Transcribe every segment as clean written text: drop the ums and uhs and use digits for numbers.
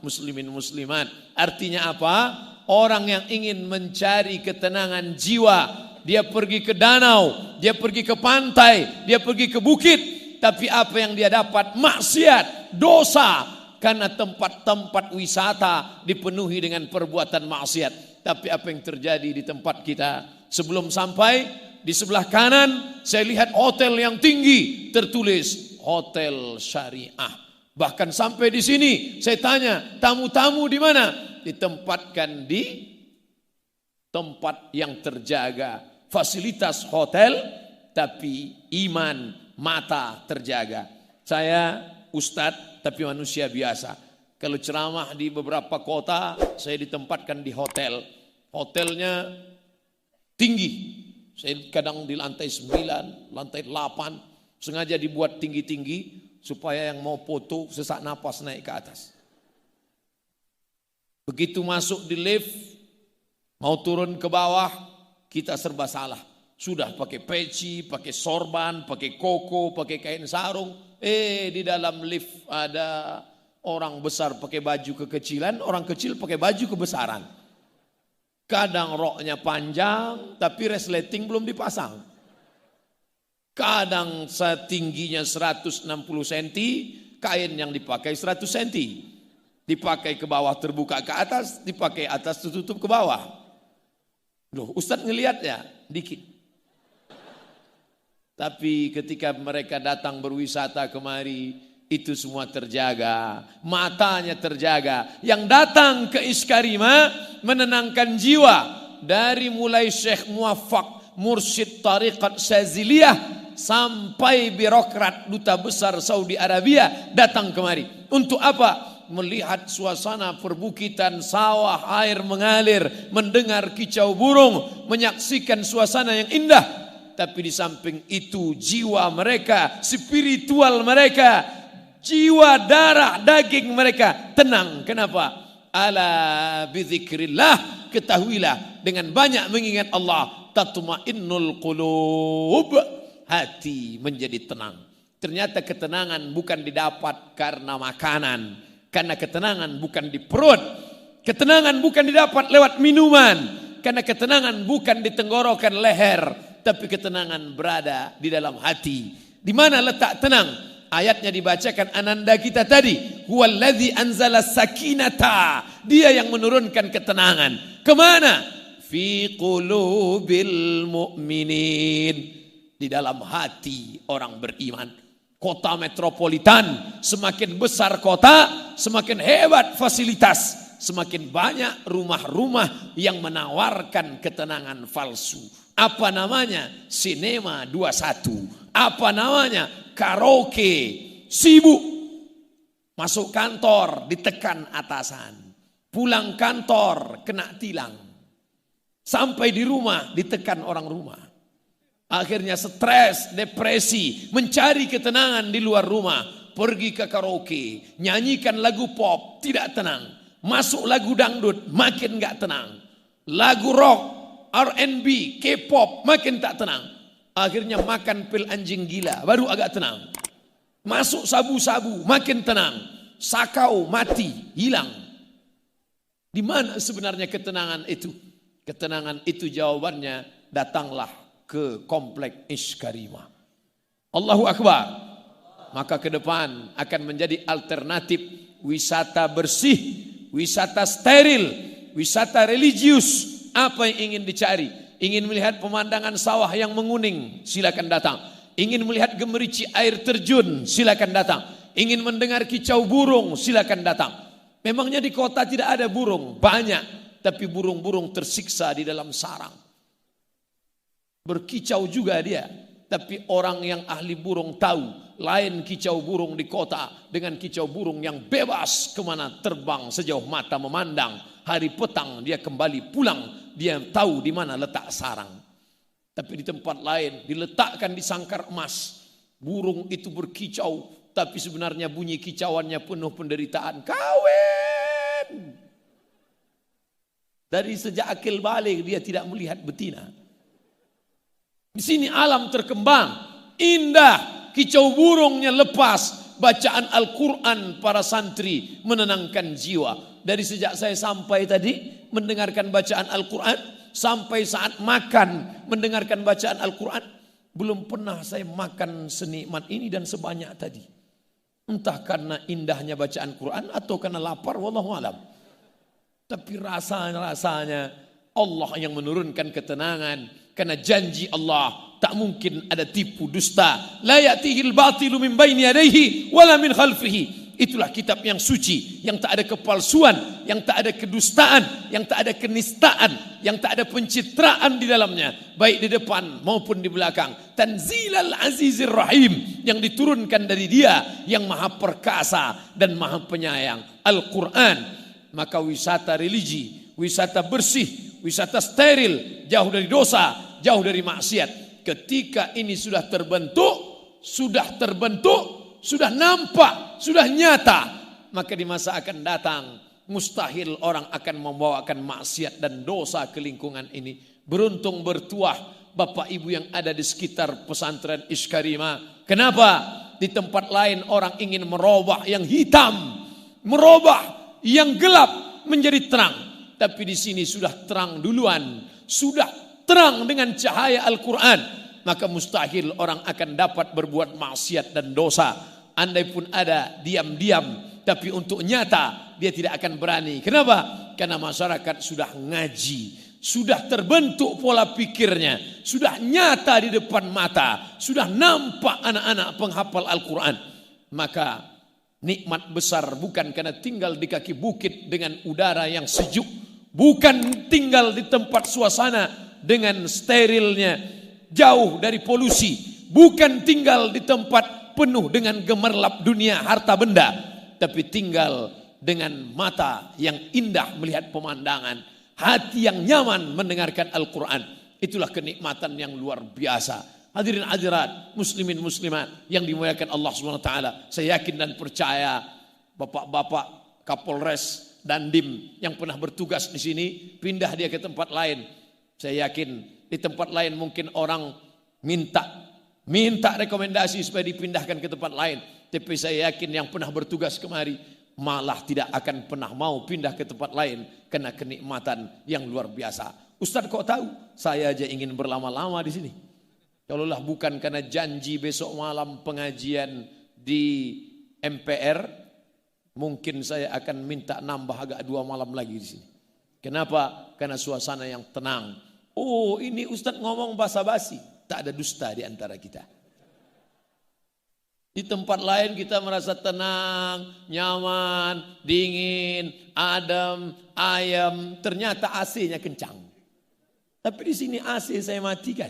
muslimin muslimat. Artinya apa? Orang yang ingin mencari ketenangan jiwa, dia pergi ke danau, dia pergi ke pantai, dia pergi ke bukit, tapi apa yang dia dapat? Maksiat, dosa. Karena tempat-tempat wisata dipenuhi dengan perbuatan maksiat. Tapi apa yang terjadi di tempat kita? Sebelum sampai, di sebelah kanan saya lihat hotel yang tinggi, tertulis hotel syariah. Bahkan sampai di sini saya tanya, tamu-tamu di mana? Ditempatkan di tempat yang terjaga. Fasilitas hotel, tapi iman, mata terjaga. Saya ustadz, tapi manusia biasa. Kalau ceramah di beberapa kota, saya ditempatkan di hotel. Hotelnya tinggi. Saya kadang di lantai 9, lantai 8. Sengaja dibuat tinggi-tinggi supaya yang mau foto sesak napas naik ke atas. Begitu masuk di lift, mau turun ke bawah, kita serba salah. Sudah pakai peci, pakai sorban, pakai koko, pakai kain sarung. Di dalam lift ada orang besar pakai baju kekecilan, orang kecil pakai baju kebesaran. Kadang roknya panjang, tapi resleting belum dipasang. Kadang setingginya 160 cm, kain yang dipakai 100 cm. Dipakai ke bawah terbuka ke atas, dipakai atas tertutup ke bawah. Loh, Ustadz ngelihat ya, dikit. Tapi ketika mereka datang berwisata kemari, itu semua terjaga, matanya terjaga. Yang datang ke Iskarima menenangkan jiwa. Dari mulai Syekh Muwaffaq, mursyid tariqat Syaziliyah, sampai birokrat duta besar Saudi Arabia datang kemari. Untuk apa? Melihat suasana perbukitan, sawah, air mengalir, mendengar kicau burung, menyaksikan suasana yang indah. Tapi di samping itu jiwa mereka, spiritual mereka, jiwa darah daging mereka tenang. Kenapa? Ala bizikrillah, ketahuilah dengan banyak mengingat Allah, tatma'innul qulub, hati menjadi tenang. Ternyata ketenangan bukan didapat karena makanan, karena ketenangan bukan di perut, ketenangan bukan didapat lewat minuman, karena ketenangan bukan di tenggorokan leher, tapi ketenangan berada di dalam hati. Di mana letak tenang? Ayatnya dibacakan ananda kita tadi. Huwallazi anzala sakinata. Dia yang menurunkan ketenangan. Kemana? Fi qulubil mu'minin. Di dalam hati orang beriman. Kota metropolitan, semakin besar kota, semakin hebat fasilitas. Semakin banyak rumah-rumah yang menawarkan ketenangan palsu. Apa namanya? Sinema 21. Apa namanya? Karaoke. Sibuk. Masuk kantor ditekan atasan. Pulang kantor kena tilang. Sampai di rumah ditekan orang rumah. Akhirnya stres, depresi, mencari ketenangan di luar rumah. Pergi ke karaoke, nyanyikan lagu pop, tidak tenang. Masuk lagu dangdut, makin gak tenang. Lagu rock, R&B, K-pop, makin tak tenang. Akhirnya makan pil anjing gila, baru agak tenang. Masuk sabu-sabu, makin tenang. Sakau, mati, hilang. Di mana sebenarnya ketenangan itu? Ketenangan itu jawabannya, datanglah ke komplek Iskarima. Allahu Akbar. Maka ke depan akan menjadi alternatif wisata bersih, wisata steril, wisata religius. Apa yang ingin dicari? Ingin melihat pemandangan sawah yang menguning, silakan datang. Ingin melihat gemerici air terjun, silakan datang. Ingin mendengar kicau burung, silakan datang. Memangnya di kota tidak ada burung? Banyak, tapi burung-burung tersiksa di dalam sarang. Berkicau juga dia, tapi orang yang ahli burung tahu. Lain kicau burung di kota dengan kicau burung yang bebas kemana terbang sejauh mata memandang. Hari petang dia kembali pulang, dia tahu di mana letak sarang. Tapi di tempat lain diletakkan di sangkar emas. Burung itu berkicau, tapi sebenarnya bunyi kicauannya penuh penderitaan. Kawin. Dari sejak akil balik dia tidak melihat betina. Di sini alam terkembang, indah. Kicau burungnya lepas, bacaan Al-Quran para santri menenangkan jiwa. Dari sejak saya sampai tadi mendengarkan bacaan Al-Quran, sampai saat makan mendengarkan bacaan Al-Quran, belum pernah saya makan senikmat ini dan sebanyak tadi. Entah karena indahnya bacaan Quran atau karena lapar, wallahu alam. Tapi rasanya Allah yang menurunkan ketenangan, karena janji Allah tak mungkin ada tipu dusta. La ya'tihil batilu min baini yadayhi wala min khalfihi. Itulah kitab yang suci, yang tak ada kepalsuan, yang tak ada kedustaan, yang tak ada kenistaan, yang tak ada pencitraan di dalamnya, baik di depan maupun di belakang. Tanzilal Azizir Rahim, yang diturunkan dari Dia yang Maha Perkasa dan Maha Penyayang, Al-Quran. Maka wisata religi, wisata bersih, wisata steril, jauh dari dosa, jauh dari maksiat. Ketika ini sudah terbentuk, sudah nampak, sudah nyata, maka di masa akan datang mustahil orang akan membawakan maksiat dan dosa ke lingkungan ini. Beruntung bertuah Bapak Ibu yang ada di sekitar pesantren Iskarima. Kenapa? Di tempat lain orang ingin merubah yang hitam, merubah yang gelap menjadi terang. Tapi di sini sudah terang duluan, sudah terang dengan cahaya Al-Quran. Maka mustahil orang akan dapat berbuat maksiat dan dosa. Andai pun ada diam-diam, tapi untuk nyata dia tidak akan berani. Kenapa? Karena masyarakat sudah ngaji, sudah terbentuk pola pikirnya, sudah nyata di depan mata, sudah nampak anak-anak penghafal Al-Quran. Maka nikmat besar bukan karena tinggal di kaki bukit dengan udara yang sejuk, bukan tinggal di tempat suasana dengan sterilnya, jauh dari polusi, bukan tinggal di tempat penuh dengan gemerlap dunia harta benda, tapi tinggal dengan mata yang indah melihat pemandangan, hati yang nyaman mendengarkan Al-Quran. Itulah kenikmatan yang luar biasa. Hadirin hadirat, muslimin muslimat yang dimuliakan Allah SWT. Saya yakin dan percaya bapak-bapak Kapolres Dandim yang pernah bertugas di sini, pindah dia ke tempat lain. Saya yakin di tempat lain mungkin orang minta rekomendasi supaya dipindahkan ke tempat lain. Tapi saya yakin yang pernah bertugas kemari malah tidak akan pernah mau pindah ke tempat lain karena kenikmatan yang luar biasa. Ustaz kok tahu? Saya aja ingin berlama-lama di sini. Kalaulah bukan karena janji besok malam pengajian di MPR, mungkin saya akan minta nambah agak 2 malam lagi di sini. Kenapa? Karena suasana yang tenang. Oh, ini Ustaz ngomong basa-basi. Tak ada dusta di antara kita. Di tempat lain kita merasa tenang, nyaman, dingin, adem, ayam. Ternyata AC-nya kencang. Tapi di sini AC saya matikan.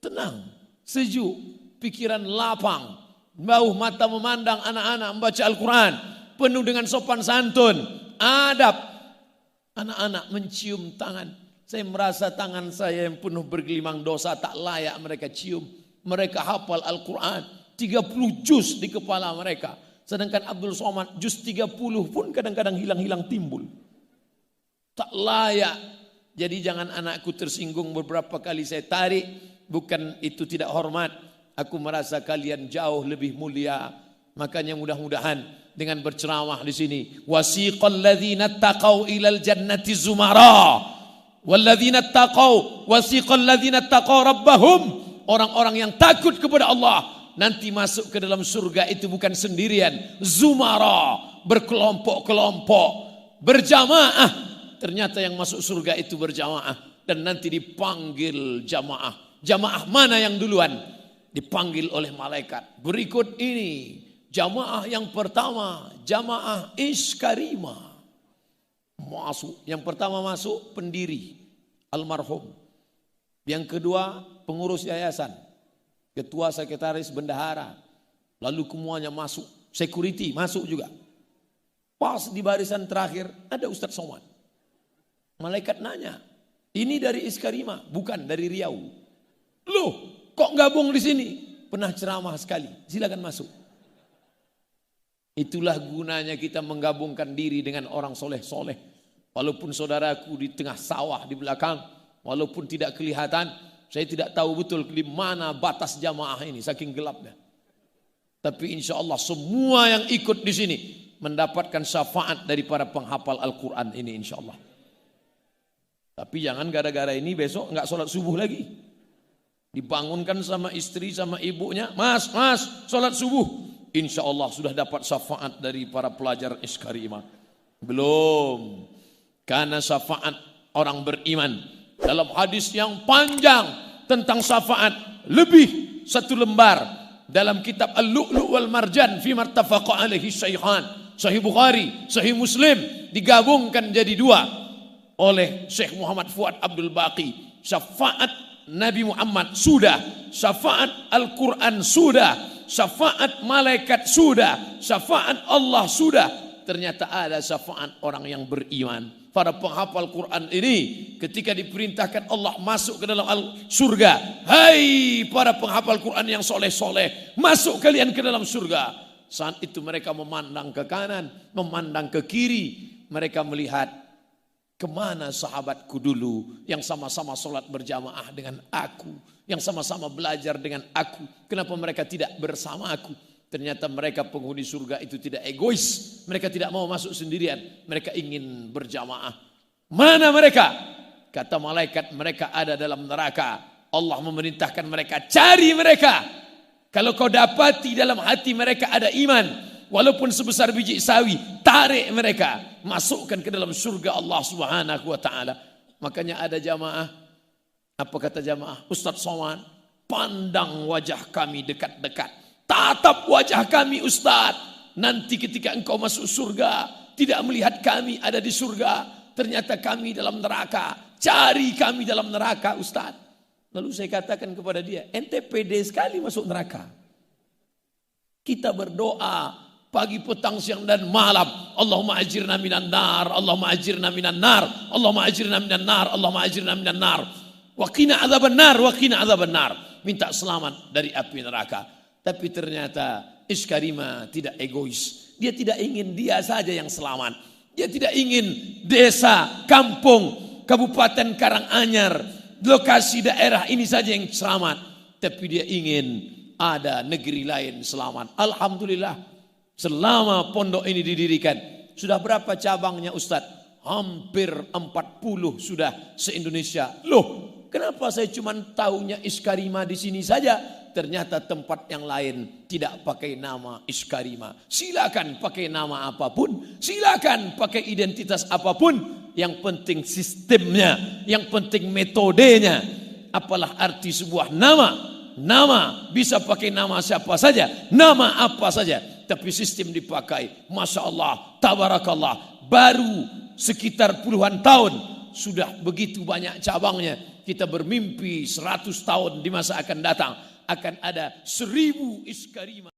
Tenang, sejuk, pikiran lapang, bau mata memandang anak-anak membaca Al-Quran, penuh dengan sopan santun, adab. Anak-anak mencium tangan. Saya merasa tangan saya yang penuh bergelimang dosa tak layak mereka cium. Mereka hafal Al-Quran 30 juz di kepala mereka. Sedangkan Abdul Somad juz 30 pun kadang-kadang hilang-hilang timbul. Tak layak. Jadi jangan anakku tersinggung beberapa kali saya tarik. Bukan itu tidak hormat. Aku merasa kalian jauh lebih mulia. Makanya mudah-mudahan dengan berceramah di sini. Wasiqal ladzina taqaw ilal jannati zumara. Walladzina taqaw wasiqal ladzina taqaw rabbahum, orang-orang yang takut kepada Allah nanti masuk ke dalam surga itu bukan sendirian, zumara, berkelompok-kelompok, berjamaah. Ternyata yang masuk surga itu berjamaah dan nanti dipanggil jamaah. Jamaah mana yang duluan? Dipanggil oleh malaikat. Berikut ini jamaah yang pertama, jamaah Iskarima. Masuk. Yang pertama masuk pendiri almarhum. Yang kedua pengurus yayasan, ketua sekretaris bendahara. Lalu semuanya masuk. Security masuk juga. Pas di barisan terakhir ada Ustadz Somad. Malaikat nanya, ini dari Iskarima, bukan dari Riau. Loh, kok gabung di sini? Pernah ceramah sekali. Silakan masuk. Itulah gunanya kita menggabungkan diri dengan orang soleh-soleh. Walaupun saudaraku di tengah sawah di belakang, walaupun tidak kelihatan, saya tidak tahu betul di mana batas jamaah ini, saking gelapnya. Tapi insya Allah semua yang ikut di sini mendapatkan syafaat dari para penghafal Al-Quran ini insya Allah. Tapi jangan gara-gara ini besok nggak sholat subuh lagi. Dibangunkan sama istri sama ibunya, mas, sholat subuh. Insya Allah sudah dapat syafaat dari para pelajar Iskarimah. Belum. Karena syafaat orang beriman. Dalam hadis yang panjang tentang syafaat, lebih satu lembar. Dalam kitab Al-Lu'lu' wal Marjan fi martafaqa alaihi Syaikhan, Sahih Bukhari, Sahih Muslim, digabungkan jadi dua oleh Syekh Muhammad Fuad Abdul Baqi. Syafaat Nabi Muhammad sudah, syafaat Al-Quran sudah, syafaat malaikat sudah, syafaat Allah sudah. Ternyata ada syafaat orang yang beriman. Para penghafal Quran ini ketika diperintahkan Allah masuk ke dalam surga. Hai para penghafal Quran yang soleh-soleh, masuk kalian ke dalam surga. Saat itu mereka memandang ke kanan, memandang ke kiri. Mereka melihat kemana sahabatku dulu yang sama-sama sholat berjamaah dengan aku, yang sama-sama belajar dengan aku. Kenapa mereka tidak bersama aku? Ternyata mereka penghuni surga itu tidak egois. Mereka tidak mau masuk sendirian. Mereka ingin berjamaah. Mana mereka? Kata malaikat, mereka ada dalam neraka. Allah memerintahkan mereka, cari mereka. Kalau kau dapati dalam hati mereka ada iman, walaupun sebesar biji sawi, tarik mereka. Masukkan ke dalam surga Allah Subhanahu wa ta'ala. Makanya ada jamaah. Apa kata jamaah? Ustaz Somad, pandang wajah kami dekat-dekat. Tatap wajah kami Ustaz. Nanti ketika engkau masuk surga, tidak melihat kami ada di surga. Ternyata kami dalam neraka. Cari kami dalam neraka Ustaz. Lalu saya katakan kepada dia, ente pede sekali masuk neraka. Kita berdoa pagi, petang, siang dan malam. Allahumma ajirna minan nar, Allahumma ajirna minan nar, Allahumma ajirna minan nar, Allahumma ajirna minan nar. Wa qina adzaban nar, wa qina adzaban nar. Minta selamat dari api neraka. Tapi ternyata Iskarimah tidak egois. Dia tidak ingin dia saja yang selamat. Dia tidak ingin desa, kampung, kabupaten Karanganyar, lokasi daerah ini saja yang selamat. Tapi dia ingin ada negeri lain selamat. Alhamdulillah selama pondok ini didirikan. Sudah berapa cabangnya Ustadz? Hampir 40 sudah se-Indonesia. Loh, kenapa saya cuma tahunya Iskarimah di sini saja? Ternyata tempat yang lain tidak pakai nama Iskarimah. Silakan pakai nama apapun, silakan pakai identitas apapun. Yang penting sistemnya, yang penting metodenya. Apalah arti sebuah nama? Nama bisa pakai nama siapa saja, nama apa saja. Tapi sistem dipakai, Masya Allah, Tabarakallah. Baru sekitar puluhan tahun sudah begitu banyak cabangnya. Kita bermimpi 100 tahun di masa akan datang akan ada 1000 Iskarimah.